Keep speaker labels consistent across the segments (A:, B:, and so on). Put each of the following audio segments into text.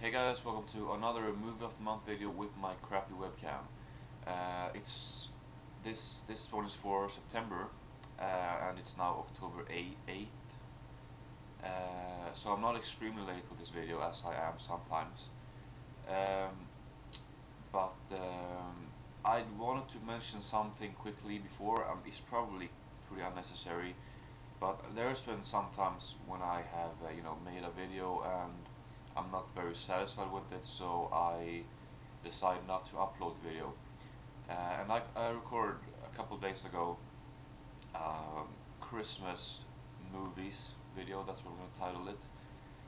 A: Hey guys, welcome to another movie of the month video with my crappy webcam. It's this one is for September, and it's now October 8th. So I'm not extremely late with this video as I am sometimes. Um, but I wanted to mention something quickly before. It's probably pretty unnecessary, but there's been sometimes when I have made a video and I'm not very satisfied with it, so I decide not to upload the video. And I recorded a couple of days ago Christmas movies video. That's what we're gonna title it.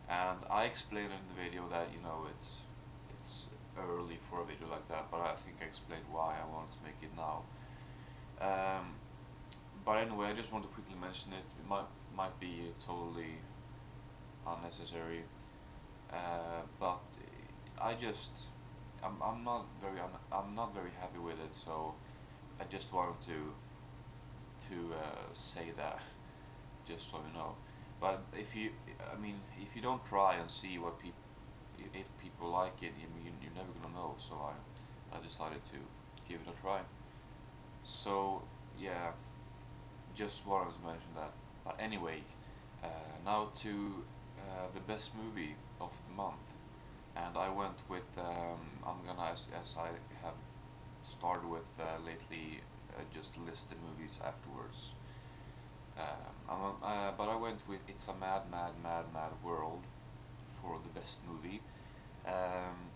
A: And I explained in the video that it's early for a video like that, but I think I explained why I wanted to make it now. Um, but anyway, I just want to quickly mention it. It might be totally unnecessary, but I just I'm not very happy with it, so I just wanted to say that, just so you know. But if you don't try and see what people, if people like it, you're never gonna know. So I decided to give it a try. So yeah, just wanted to mention that. But anyway, now to the best movie of the month, and I went with I'm gonna as I have started with lately, just list the movies afterwards. But I went with It's a Mad, Mad, Mad, Mad World for the best movie. Um,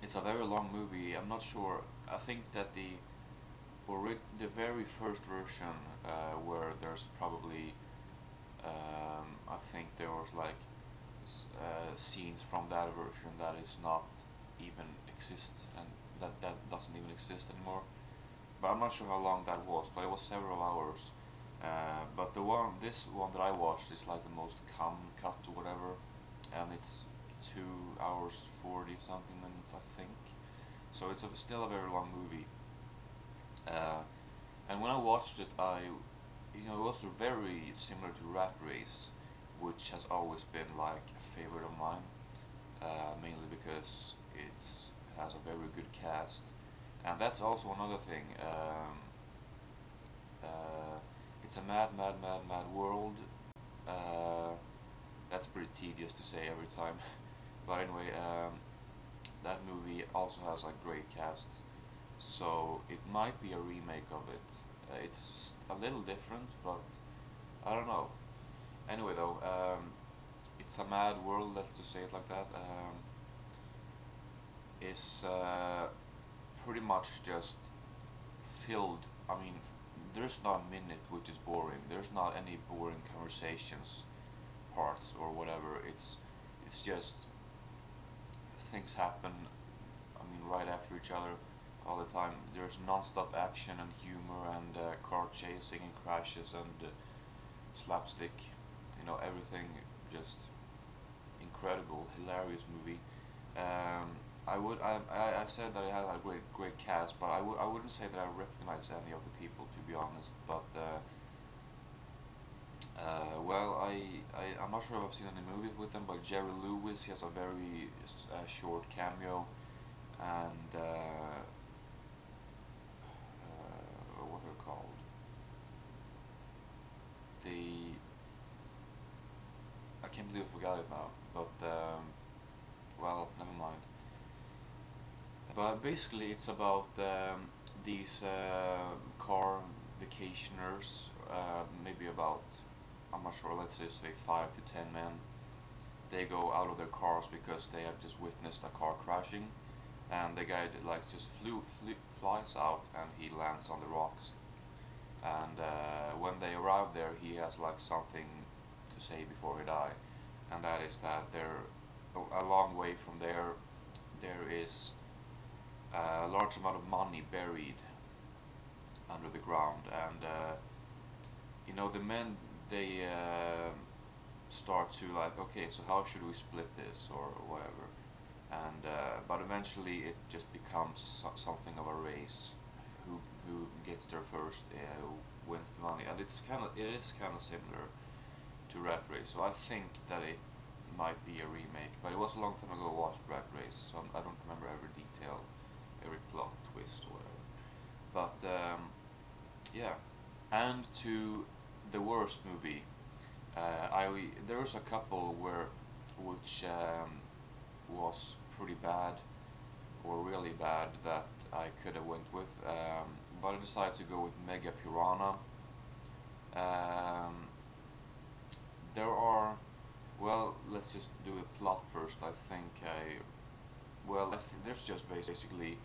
A: it's a very long movie. I'm not sure. I think that the very first version, where there's probably I think there was like scenes from that version that is not even exist, and that doesn't even exist anymore. But I'm not sure how long that was, but it was several hours. But this one that I watched is like the most common cut or whatever, and it's 2 hours 40 something minutes, I think. So it's still a very long movie. Uh, and when I watched it, it was very similar to Rat Race, which has always been like a favorite of mine, mainly because it has a very good cast. And that's also another thing. Uh, it's a mad, mad, mad, mad world. Uh, that's pretty tedious to say every time. But anyway, that movie also has a great cast, so it might be a remake of it. It's a little different, but I don't know. Anyway, though, it's a mad world. Let's just say it like that. Is pretty much just filled. I mean, there's not a minute which is boring. There's not any boring conversations parts or whatever. It's just things happen. I mean, right after each other all the time. There's non-stop action and humor and car chasing and crashes and slapstick. Everything just incredible, hilarious movie. Um, I said that it had a great cast, but I wouldn't say that I recognize any of the people, to be honest. But well, I'm not sure if I've seen any movies with them, but Jerry Lewis, he has a very short cameo, and what are they called? The I can't believe I forgot it now, but well, never mind. But basically, it's about these car vacationers, maybe about, I'm not sure, let's just say 5 to 10 men. They go out of their cars because they have just witnessed a car crashing, and the guy that like just flies out and he lands on the rocks. And when they arrive there, he has like something to say before he die, and that is that they're a long way from there. There is a large amount of money buried under the ground, and the men, they start to like, okay, so how should we split this or whatever, and but eventually it just becomes something of a race. Who gets there first, wins the money, and it is kind of similar to Rat Race. So I think that it might be a remake, but it was a long time ago I watched Drag Race, so I don't remember every detail, every plot twist or whatever. But yeah, and to the worst movie. There was a couple which was pretty bad or really bad that I could have went with, but I decided to go with Mega Piranha. Um, there are, well, let's just do the plot first. I think there's just basically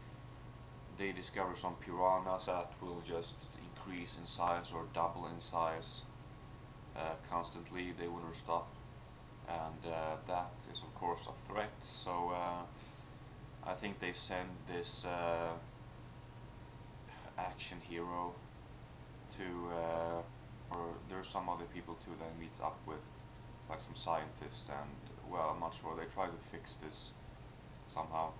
A: they discover some piranhas that will just increase in size or double in size constantly. They will not stop, and that is of course a threat. So I think they send this action hero to, or there's some other people too that he meets up with, like some scientists, and well, I'm not sure. They try to fix this somehow.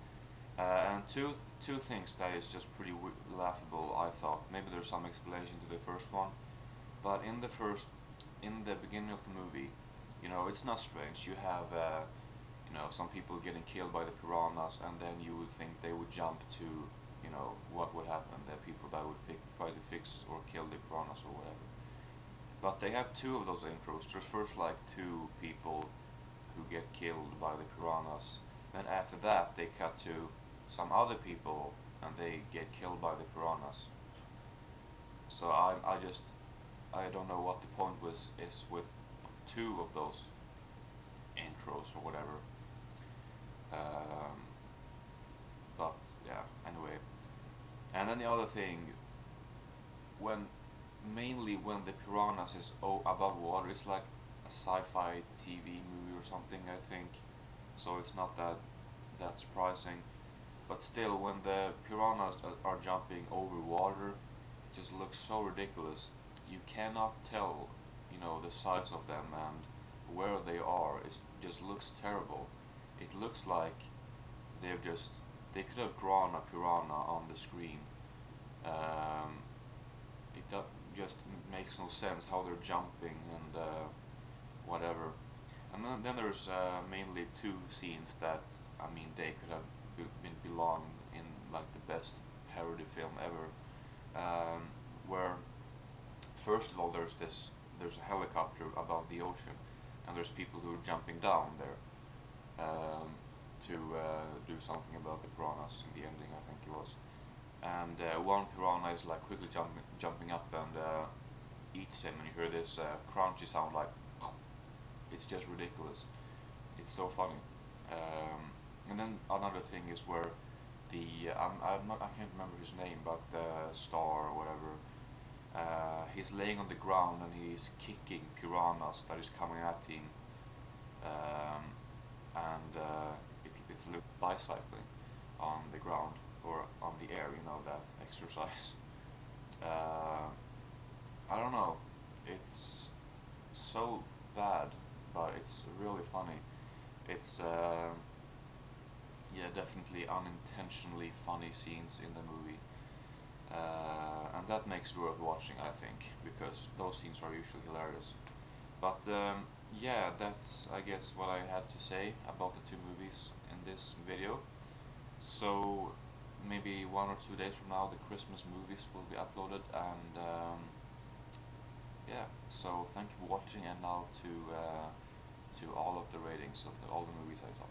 A: And two things that is just pretty laughable. I thought maybe there's some explanation to the first one, but in the beginning of the movie, it's not strange. You have some people getting killed by the piranhas, and then you would think they would jump to what would happen. The people that would try to fix or kill the piranhas or whatever. But they have two of those intros. There's first like two people who get killed by the piranhas, and after that they cut to some other people and they get killed by the piranhas. So I don't know what the point is with two of those intros or whatever. Um, but yeah, anyway. And then the other thing, when mainly when the piranhas is above water, it's like a sci-fi TV movie or something, I think. So it's not that surprising. But still, when the piranhas are jumping over water, it just looks so ridiculous. You cannot tell, the size of them and where they are. It just looks terrible. It looks like they could have drawn a piranha on the screen. Um, it just makes no sense how they're jumping and whatever. And then there's mainly two scenes that they could have been belonged in like the best parody film ever. Where first of all there's a helicopter above the ocean, and there's people who are jumping down there to do something about the piranhas in the ending, I think it was. And one piranha is like quickly jumping up and eats him, and you hear this crunchy sound like. It's just ridiculous. It's so funny. And then another thing is where I can't remember his name, but Star or whatever. He's laying on the ground and he's kicking piranhas that is coming at him, and it's like bicycling on the ground or on the air, that exercise. I don't know. It's so bad, but it's really funny. It's yeah, definitely unintentionally funny scenes in the movie, and that makes it worth watching, I think, because those scenes are usually hilarious. But yeah, that's I guess what I had to say about the two movies in this video. So maybe 1 or 2 days from now, the Christmas movies will be uploaded, and yeah. So thank you for watching, and now to all of the ratings of all the movies I saw.